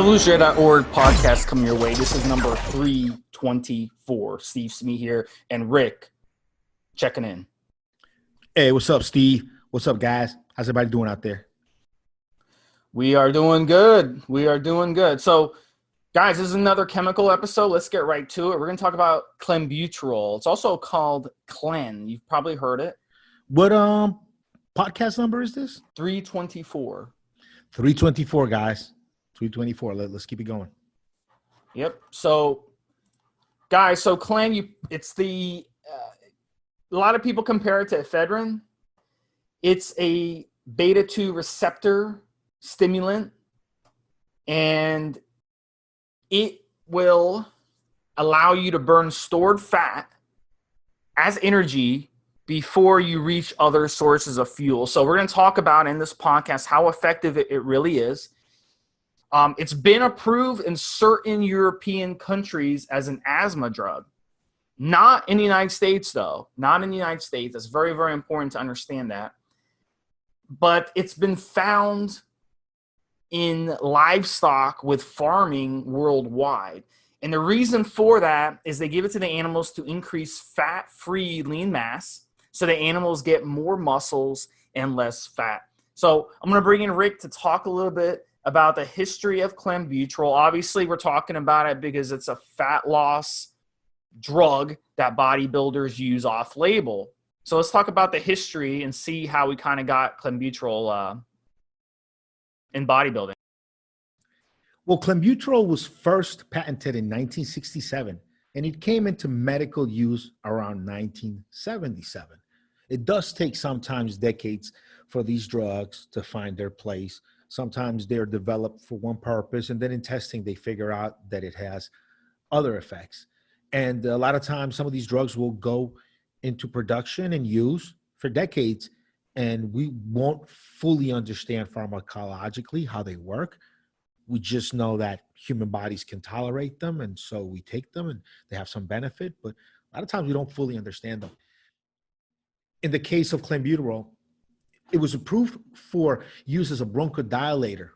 Evolutionary.org podcast coming your way. This is number 324. Stevesmi here and Rick checking in. Hey, what's up, Steve? What's up, guys? How's everybody doing out there? We are doing good. So, guys, this is another chemical episode. Let's get right to it. We're going to talk about Clenbuterol. It's also called Clen. You've probably heard it. What podcast number is this? 324. 324, guys. 324. Let's keep it going. Yep. So, guys, Clen, it's a lot of people compare it to ephedrine. It's a beta-2 receptor stimulant, and it will allow you to burn stored fat as energy before you reach other sources of fuel. So we're going to talk about in this podcast how effective it really is. It's been approved in certain European countries as an asthma drug. Not in the United States, though. Not in the United States. That's very, very important to understand that. But it's been found in livestock with farming worldwide. And the reason for that is they give it to the animals to increase fat-free lean mass so the animals get more muscles and less fat. So I'm going to bring in Rick to talk a little bit about the history of Clenbuterol. Obviously, we're talking about it because it's a fat loss drug that bodybuilders use off-label. So let's talk about the history and see how we kind of got Clenbuterol in bodybuilding. Well, Clenbuterol was first patented in 1967, and it came into medical use around 1977. It does take sometimes decades for these drugs to find their place. Sometimes they're developed for one purpose, and then in testing, they figure out that it has other effects. And a lot of times, some of these drugs will go into production and use for decades, and we won't fully understand pharmacologically how they work. We just know that human bodies can tolerate them, and so we take them, and they have some benefit, but a lot of times we don't fully understand them. In the case of Clenbuterol, it was approved for use as a bronchodilator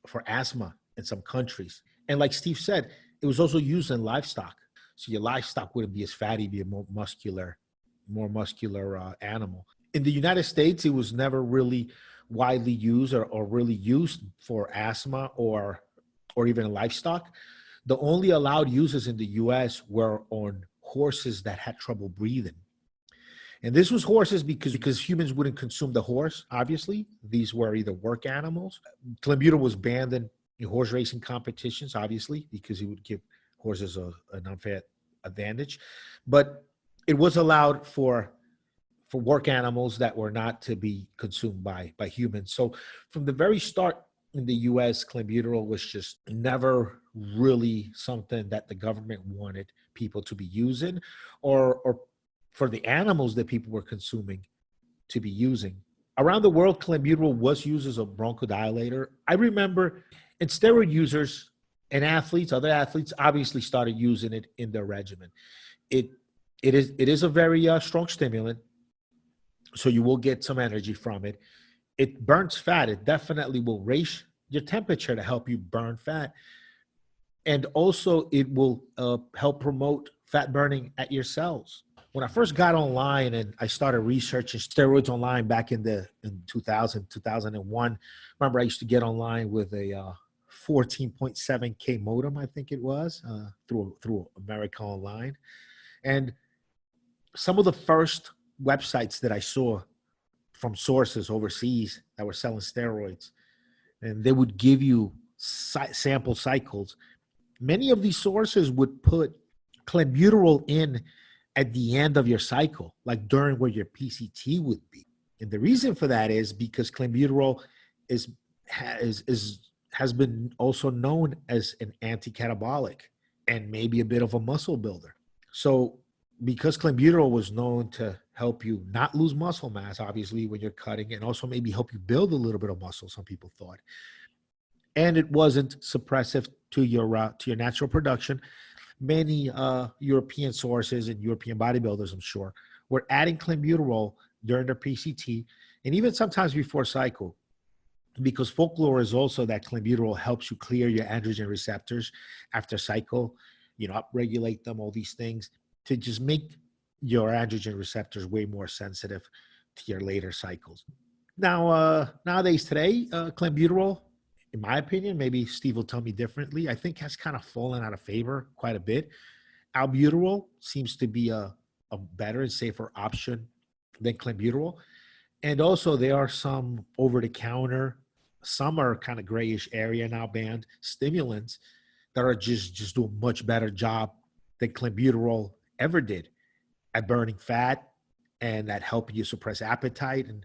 for asthma in some countries. And like Steve said, it was also used in livestock. So your livestock wouldn't be as fatty, be a more muscular animal. In the United States, it was never really widely used or really used for asthma or even livestock. The only allowed uses in the US were on horses that had trouble breathing. And this was horses because humans wouldn't consume the horse, obviously. These were either work animals. Clenbuterol was banned in horse racing competitions, obviously, because it would give horses an unfair advantage. But it was allowed for work animals that were not to be consumed by humans. So from the very start in the US, Clenbuterol was just never really something that the government wanted people to be using or for the animals that people were consuming to be using. Around the world, Clenbuterol was used as a bronchodilator. I remember, and steroid users and other athletes obviously started using it in their regimen. It is a very strong stimulant, so you will get some energy from it. It burns fat. It definitely will raise your temperature to help you burn fat. And also it will help promote fat burning at your cells. When I first got online and I started researching steroids online back in 2000, 2001, remember I used to get online with a 14.7K modem, I think it was, through America Online. And some of the first websites that I saw from sources overseas that were selling steroids, and they would give you sample cycles. Many of these sources would put Clenbuterol in at the end of your cycle, like during where your PCT would be. And the reason for that is because Clenbuterol has been also known as an anti-catabolic and maybe a bit of a muscle builder. So because Clenbuterol was known to help you not lose muscle mass, obviously, when you're cutting, and also maybe help you build a little bit of muscle, some people thought, and it wasn't suppressive to your natural production, many European sources and European bodybuilders, I'm sure, were adding Clenbuterol during their PCT and even sometimes before cycle. because folklore is also that clenbuterol helps you clear your androgen receptors after cycle, upregulate them, all these things to just make your androgen receptors way more sensitive to your later cycles. Now, nowadays today, clenbuterol, in my opinion, maybe Steve will tell me differently, I think has kind of fallen out of favor quite a bit. Albuterol seems to be a better and safer option than clenbuterol. And also there are some over-the-counter, some are kind of grayish area now banned, stimulants that are just do a much better job than clenbuterol ever did at burning fat and at helping you suppress appetite and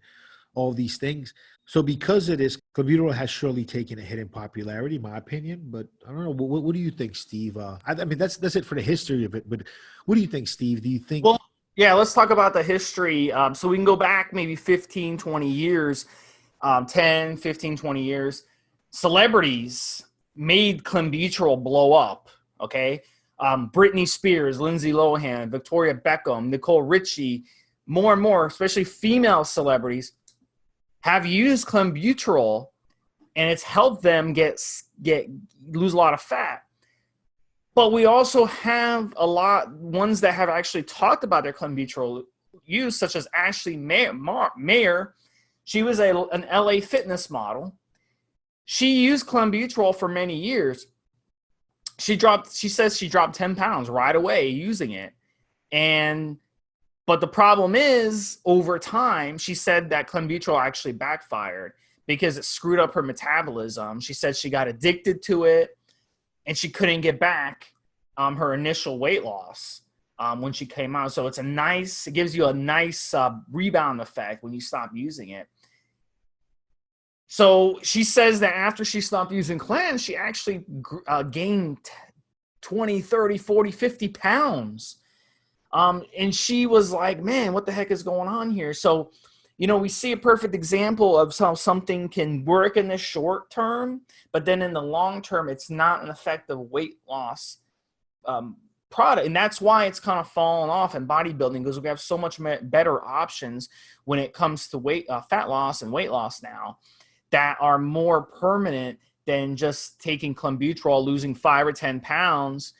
all these things. So because of this, clenbuterol has surely taken a hit in popularity, in my opinion. But I don't know. What do you think, Steve? I mean, that's it for the history of it. But what do you think, Steve? Do you think? Well, yeah, let's talk about the history. So we can go back maybe 15, 20 years, 10, 15, 20 years. Celebrities made clenbuterol blow up, okay? Britney Spears, Lindsay Lohan, Victoria Beckham, Nicole Richie, more and more, especially female celebrities, have used clenbuterol, and it's helped them lose a lot of fat. But we also have a lot ones that have actually talked about their clenbuterol use, such as Ashley Mayer. She was an LA fitness model. She used clenbuterol for many years. She says she dropped 10 pounds right away using it. But the problem is, over time, she said that clenbuterol actually backfired because it screwed up her metabolism. She said she got addicted to it, and she couldn't get back her initial weight loss when she came out. So it gives you a nice rebound effect when you stop using it. So she says that after she stopped using Clen, she actually gained 20, 30, 40, 50 pounds. And she was like, man, what the heck is going on here? So, we see a perfect example of how something can work in the short term, but then in the long term, it's not an effective weight loss product. And that's why it's kind of fallen off in bodybuilding, because we have so much better options when it comes to fat loss and weight loss now that are more permanent than just taking clenbuterol, losing 5 or 10 pounds,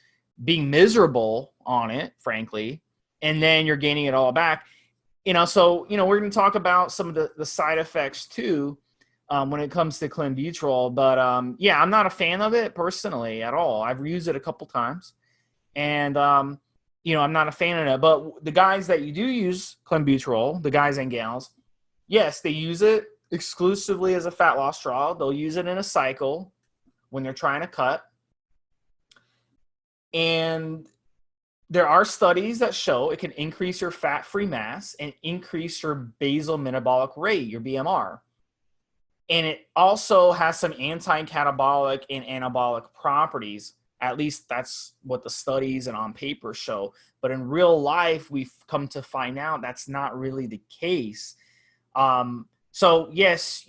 being miserable on it, frankly, and then you're gaining it all back. So, we're going to talk about some of the side effects too when it comes to clenbuterol. But yeah, I'm not a fan of it personally at all. I've used it a couple times, and I'm not a fan of it. But the guys that you do use clenbuterol, the guys and gals, yes, they use it exclusively as a fat loss draw. They'll use it in a cycle when they're trying to cut. And there are studies that show it can increase your fat-free mass and increase your basal metabolic rate, your BMR. And it also has some anti-catabolic and anabolic properties. At least that's what the studies and on paper show. But in real life, we've come to find out that's not really the case. So yes,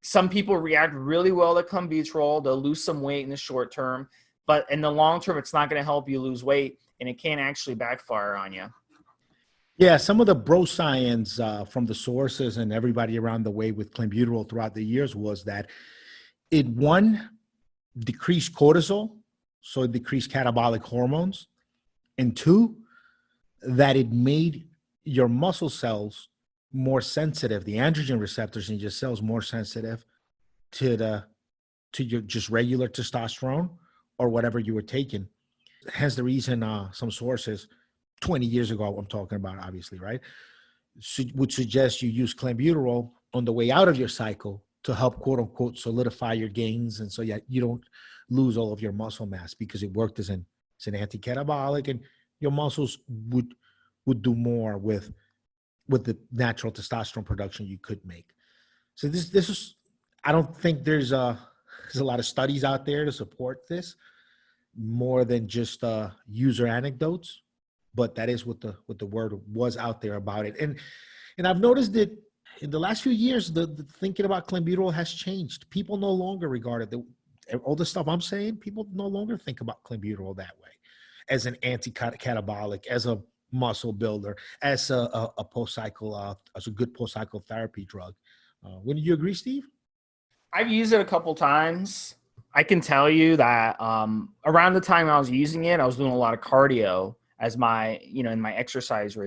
some people react really well to clenbuterol. They'll lose some weight in the short term, but in the long term, it's not going to help you lose weight, and it can actually backfire on you. Yeah, some of the bro science from the sources and everybody around the way with clenbuterol throughout the years was that it, one, decreased cortisol, so it decreased catabolic hormones, and two, that it made your muscle cells more sensitive, the androgen receptors in your cells more sensitive to your just regular testosterone or whatever you were taking. Hence the reason some sources 20 years ago, I'm talking about, obviously, right, would suggest you use clenbuterol on the way out of your cycle to help, quote unquote, solidify your gains. And so you don't lose all of your muscle mass, because it worked as an anti-catabolic, and your muscles would do more with the natural testosterone production you could make. So this is, I don't think there's a lot of studies out there to support this, more than just user anecdotes, but that is what the word was out there about it. And I've noticed that in the last few years, the thinking about clenbuterol has changed. People no longer regard it, all the stuff I'm saying, people no longer think about clenbuterol that way, as an anti-catabolic, as a muscle builder, as a post-cycle, as a good post-cycle therapy drug. Wouldn't you agree, Steve? I've used it a couple times. I can tell you that around the time I was using it, I was doing a lot of cardio as my, in my exercise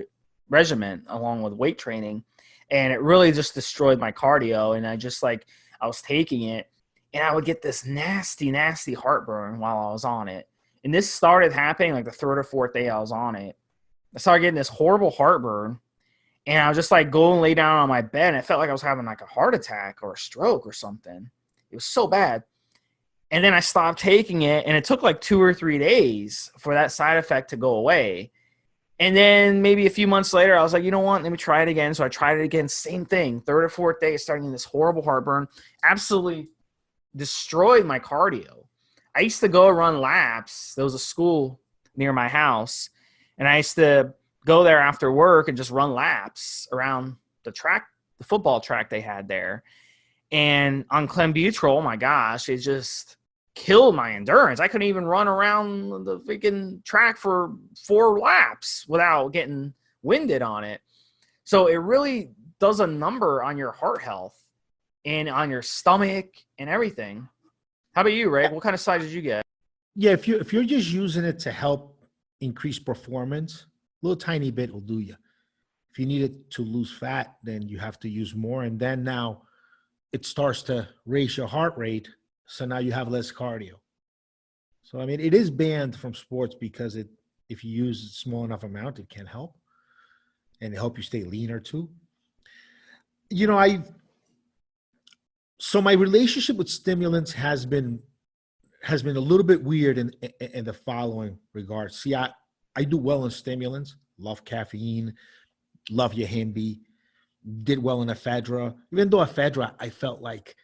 regimen along with weight training. And it really just destroyed my cardio. And I was taking it and I would get this nasty, nasty heartburn while I was on it. And this started happening like the third or fourth day I was on it. I started getting this horrible heartburn. And I was just like go and lay down on my bed. And it felt like I was having like a heart attack or a stroke or something. It was so bad. And then I stopped taking it, and it took like 2 or 3 days for that side effect to go away. And then maybe a few months later, I was like, you know what? Let me try it again. So I tried it again. Same thing. Third or fourth day, starting this horrible heartburn. Absolutely destroyed my cardio. I used to go run laps. There was a school near my house, and I used to go there after work and just run laps around the track, the football track they had there. And on Clenbuterol, oh my gosh, it just killed my endurance. I couldn't even run around the freaking track for 4 laps without getting winded on it. So it really does a number on your heart health and on your stomach and everything. How about you, Ray? What kind of side did you get? Yeah, if you're just using it to help increase performance, a little tiny bit will do you. If you need it to lose fat, then you have to use more. And then now it starts to raise your heart rate. So now you have less cardio. So, I mean, it is banned from sports because if you use a small enough amount, it can help and help you stay leaner too. You know, so my relationship with stimulants has been a little bit weird in the following regards. See, I do well in stimulants, love caffeine, love Yahimbi, did well in ephedra. Even though ephedra, I felt like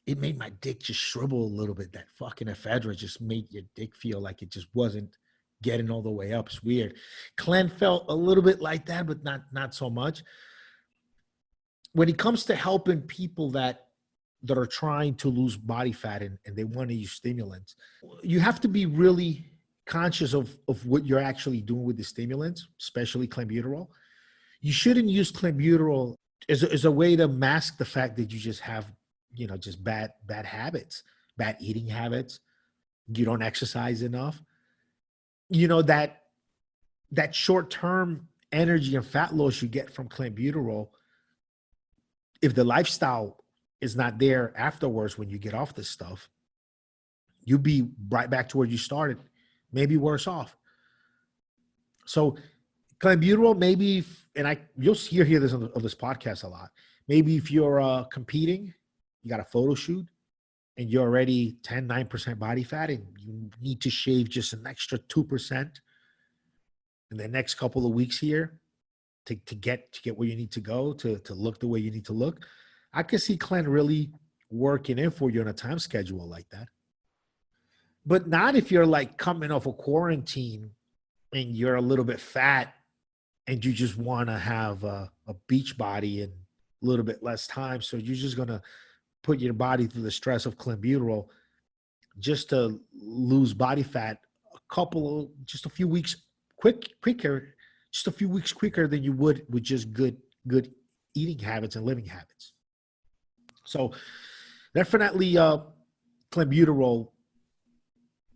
it made my dick just shrivel a little bit. That fucking ephedra just made your dick feel like it just wasn't getting all the way up. It's weird. Clen felt a little bit like that, but not so much. When it comes to helping people that are trying to lose body fat and they want to use stimulants, you have to be really conscious of what you're actually doing with the stimulants, especially clenbuterol. You shouldn't use clenbuterol as a way to mask the fact that you just have, just bad habits, bad eating habits. You don't exercise enough. That short-term energy and fat loss you get from clenbuterol, if the lifestyle is not there afterwards when you get off this stuff, you'll be right back to where you started, maybe worse off. So clenbuterol, maybe, you'll hear this on this podcast a lot. Maybe if you're competing, you got a photo shoot, and you're already 9% body fat, and you need to shave just an extra 2% in the next couple of weeks here to get where you need to go, to look the way you need to look. I could see Clen really working in for you on a time schedule like that. But not if you're like coming off a quarantine and you're a little bit fat and you just want to have a beach body and a little bit less time. So you're just going to put your body through the stress of clenbuterol just to lose body fat just a few weeks quicker than you would with just good eating habits and living habits. So definitely clenbuterol,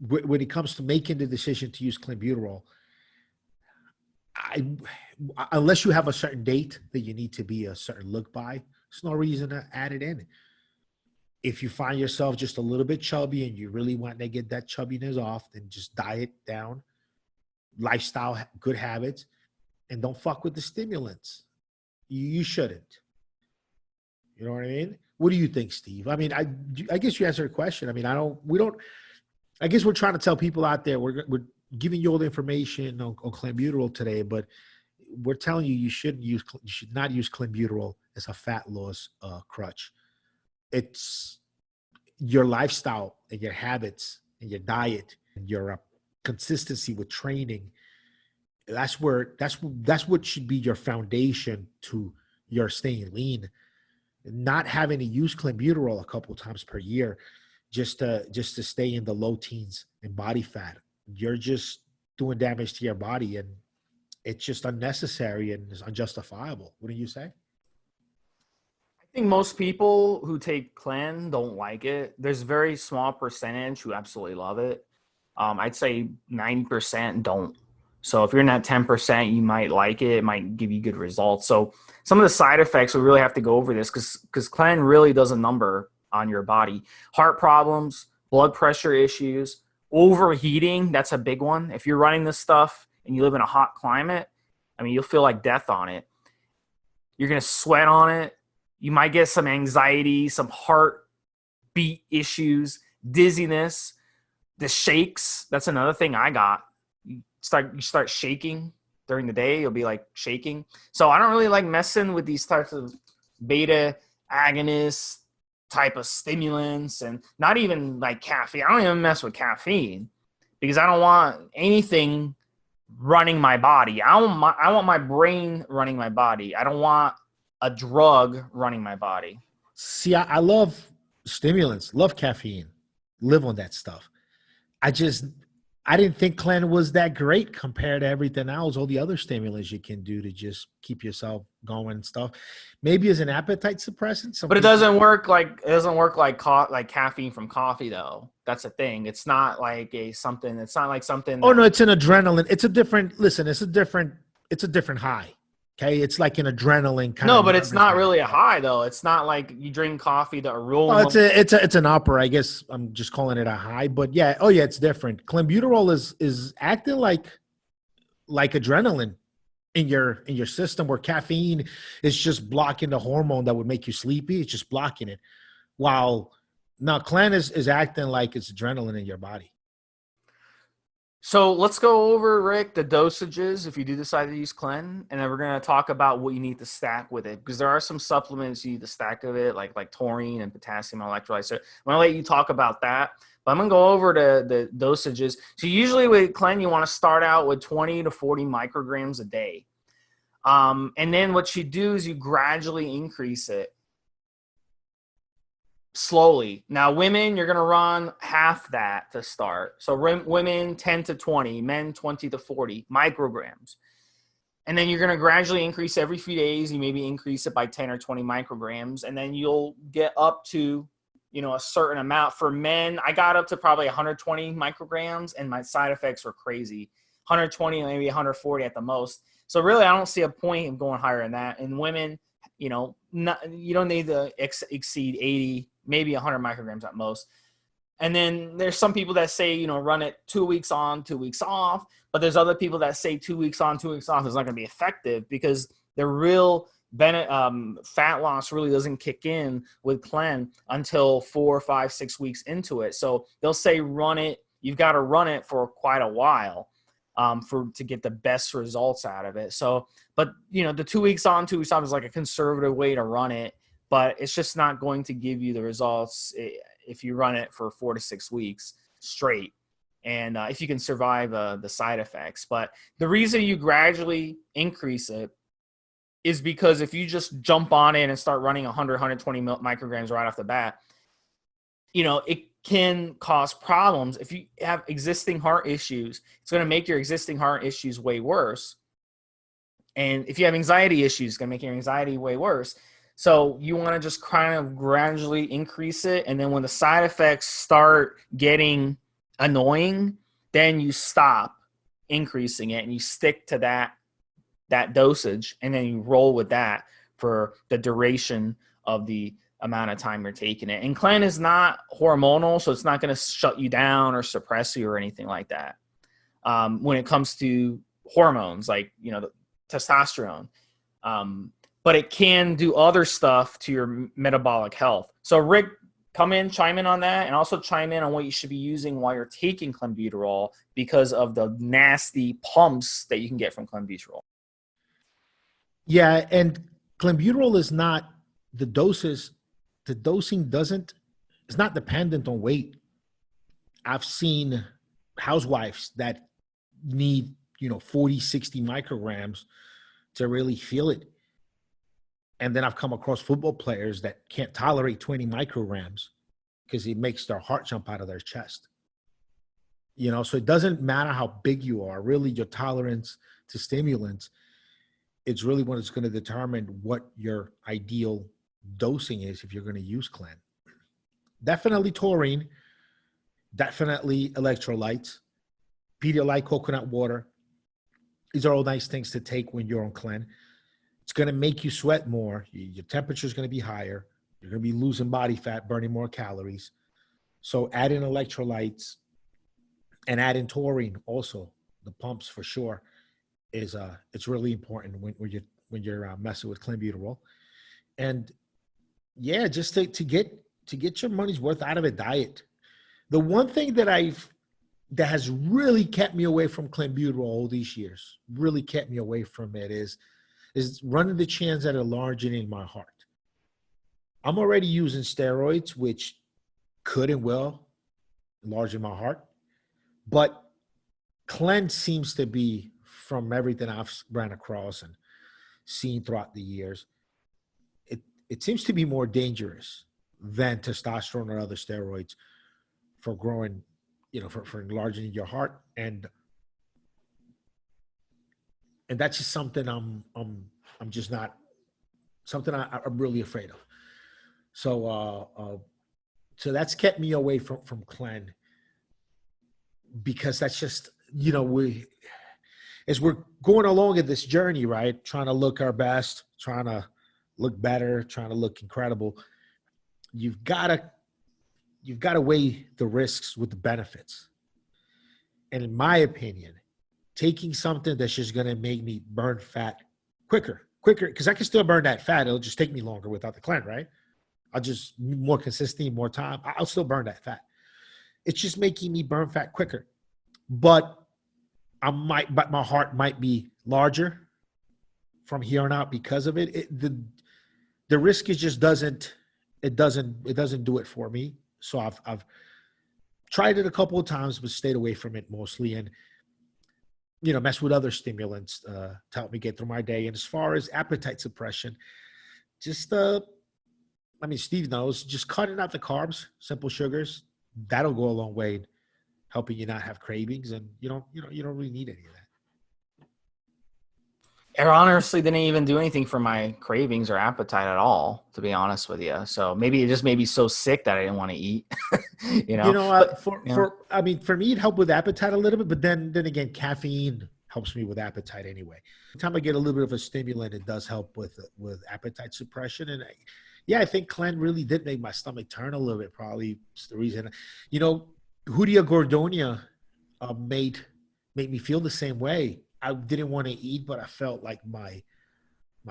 when it comes to making the decision to use clenbuterol, unless you have a certain date that you need to be a certain look by, there's no reason to add it in. If you find yourself just a little bit chubby and you really want to get that chubbiness off, then just diet down, lifestyle, good habits, and don't fuck with the stimulants. You shouldn't. You know what I mean? What do you think, Steve? I mean, I guess you answered the question. I mean, I guess we're trying to tell people out there, we're giving you all the information on clenbuterol today, but we're telling you, you should not use clenbuterol as a fat loss crutch. It's your lifestyle and your habits and your diet and your consistency with training. That's what should be your foundation to your staying lean. Not having to use clenbuterol a couple of times per year just to stay in the low teens in body fat. You're just doing damage to your body, and it's just unnecessary and it's unjustifiable. Wouldn't you say? think most people who take Clen don't like it. There's a very small percentage who absolutely love it. I'd say 90% don't. So if you're in that 10%, you might like it. It might give you good results. So some of the side effects, we really have to go over this because Clen really does a number on your body. Heart problems, blood pressure issues, overheating, that's a big one. If you're running this stuff and you live in a hot climate, I mean, you'll feel like death on it. You're going to sweat on it. You might get some anxiety, some heartbeat issues, dizziness, the shakes. That's another thing I got. You start shaking during the day. You'll be like shaking. So I don't really like messing with these types of beta agonists type of stimulants, and not even like caffeine. I don't even mess with caffeine because I don't want anything running my body. I want my brain running my body. I don't want a drug running my body. See, I love stimulants, love caffeine, live on that stuff. I didn't think Clen was that great compared to everything else, all the other stimulants you can do to just keep yourself going and stuff. Maybe as an appetite suppressant, but it doesn't work like like caffeine from coffee though. That's the thing. It's not like something. It's not like something. Oh no, it's an adrenaline. It's a different. Listen, it's a different high. Okay, it's like an adrenaline kind of. No, but it's not really a high though. It's not like you drink coffee, the aroma. Oh, it's an upper. I guess I'm just calling it a high. But yeah, oh yeah, it's different. Clenbuterol is acting like adrenaline in your system, where caffeine is just blocking the hormone that would make you sleepy. It's just blocking it. While now Clen is acting like it's adrenaline in your body. So let's go over, Rick, the dosages if you do decide to use Clen, and then we're going to talk about what you need to stack with it, because there are some supplements you need to stack of it, like taurine and potassium electrolytes. So I'm going to let you talk about that, but I'm going to go over the dosages. So usually with Clen, you want to start out with 20 to 40 micrograms a day. And then what you do is you gradually increase it slowly. Now, women, you're going to run half that to start. So women 10 to 20, men 20 to 40 micrograms. And then you're going to gradually increase every few days. You maybe increase it by 10 or 20 micrograms. And then you'll get up to, a certain amount. For men, I got up to probably 120 micrograms, and my side effects were crazy. 120, maybe 140 at the most. So really, I don't see a point in going higher than that. And women, you don't need to exceed 80, maybe 100 micrograms at most. And then there's some people that say, run it 2 weeks on, 2 weeks off. But there's other people that say 2 weeks on, 2 weeks off is not going to be effective, because the real fat loss really doesn't kick in with Clen until 4, 5, 6 weeks into it. So they'll say run it. You've got to run it for quite a while to get the best results out of it. So, but the 2 weeks on, 2 weeks off is like a conservative way to run it, but it's just not going to give you the results if you run it for 4 to 6 weeks straight. And if you can survive the side effects. But the reason you gradually increase it is because if you just jump on it and start running 100, 120 micrograms right off the bat, it can cause problems. If you have existing heart issues, it's going to make your existing heart issues way worse. And if you have anxiety issues, it's going to make your anxiety way worse. So you want to just kind of gradually increase it. And then when the side effects start getting annoying, then you stop increasing it and you stick to that dosage, and then you roll with that for the duration of the amount of time you're taking it. And Clen is not hormonal, so it's not going to shut you down or suppress you or anything like that. When it comes to hormones, like, the testosterone, but it can do other stuff to your metabolic health. So Rick, chime in on that, and also chime in on what you should be using while you're taking Clenbuterol, because of the nasty pumps that you can get from Clenbuterol. Yeah, and Clenbuterol is not the doses. The dosing is not dependent on weight. I've seen housewives that need 40, 60 micrograms to really feel it. And then I've come across football players that can't tolerate 20 micrograms because it makes their heart jump out of their chest. So it doesn't matter how big you are. Really, your tolerance to stimulants, it's really what it's going to determine what your ideal dosing is if you're going to use Clen. Definitely taurine, definitely electrolytes, Pedialyte coconut water. These are all nice things to take when you're on Clen. It's going to make you sweat more. Your temperature is going to be higher. You're going to be losing body fat, burning more calories. So add in electrolytes and add in taurine also. The pumps for sure is it's really important when you're messing with clenbuterol. And yeah, just to get your money's worth out of a diet. The one thing that has really kept me away from clenbuterol all these years, really kept me away from it is running the chance at enlarging in my heart. I'm already using steroids, which could and will enlarge in my heart. But Clen seems to be, from everything I've ran across and seen throughout the years, it seems to be more dangerous than testosterone or other steroids for growing, for enlarging your heart. And that's just something I'm just not, something I'm really afraid of. So that's kept me away from Clen, because that's just, as we're going along in this journey, right, trying to look our best, trying to look better, trying to look incredible, you've got to weigh the risks with the benefits. And in my opinion, taking something that's just going to make me burn fat quicker, because I can still burn that fat. It'll just take me longer without the Clen, right? I'll just more consistency, more time. I'll still burn that fat. It's just making me burn fat quicker. But my heart might be larger from here on out because of it. The risk is just doesn't do it for me. So I've tried it a couple of times, but stayed away from it mostly, and mess with other stimulants to help me get through my day. And as far as appetite suppression, just Steve knows, just cutting out the carbs, simple sugars, that'll go a long way in helping you not have cravings, and you don't really need any of that. It honestly didn't even do anything for my cravings or appetite at all, to be honest with you. So maybe it just made me so sick that I didn't want to eat. For me, it helped with appetite a little bit, but then again, caffeine helps me with appetite anyway. Every time I get a little bit of a stimulant, it does help with appetite suppression. And I think Clen really did make my stomach turn a little bit. Probably it's the reason. Hudia Gordonia made me feel the same way. I didn't want to eat, but I felt like my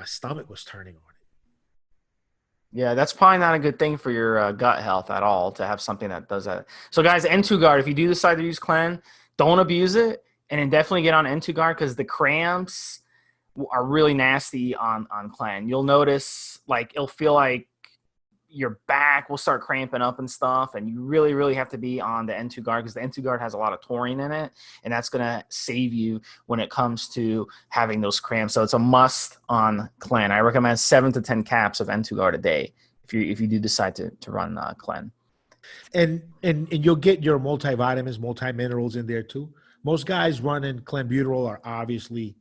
stomach was turning on it. Yeah, that's probably not a good thing for your gut health at all, to have something that does that. So guys, N2Guard, if you do decide to use Clen, don't abuse it, and then definitely get on N2Guard, because the cramps are really nasty on Clen. You'll notice, like, it'll feel like your back will start cramping up and stuff, and you really, really have to be on the N2Guard, because the N2Guard has a lot of taurine in it, and that's going to save you when it comes to having those cramps. So it's a must on Clen. I recommend 7 to 10 caps of N2Guard a day if you do decide to run Clen. And you'll get your multivitamins, multiminerals in there too. Most guys running clenbuterol are obviously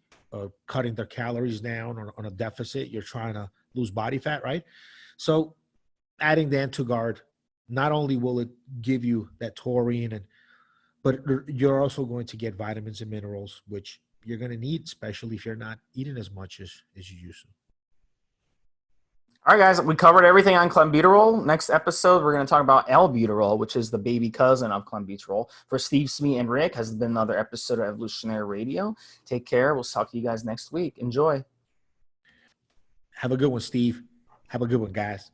cutting their calories down on a deficit. You're trying to lose body fat, right? So adding the N2Guard, not only will it give you that taurine, but you're also going to get vitamins and minerals, which you're going to need, especially if you're not eating as much as you used to. All right, guys, we covered everything on clenbuterol. Next episode, we're going to talk about Albuterol, which is the baby cousin of clenbuterol. For Stevesmi and Rick, has been another episode of Evolutionary Radio. Take care. We'll talk to you guys next week. Enjoy. Have a good one, Steve. Have a good one, guys.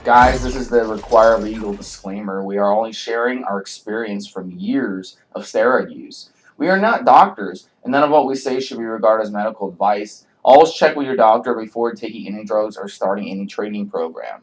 Guys, this is the required legal disclaimer. We are only sharing our experience from years of steroid use. We are not doctors, and none of what we say should be regarded as medical advice. Always check with your doctor before taking any drugs or starting any training program.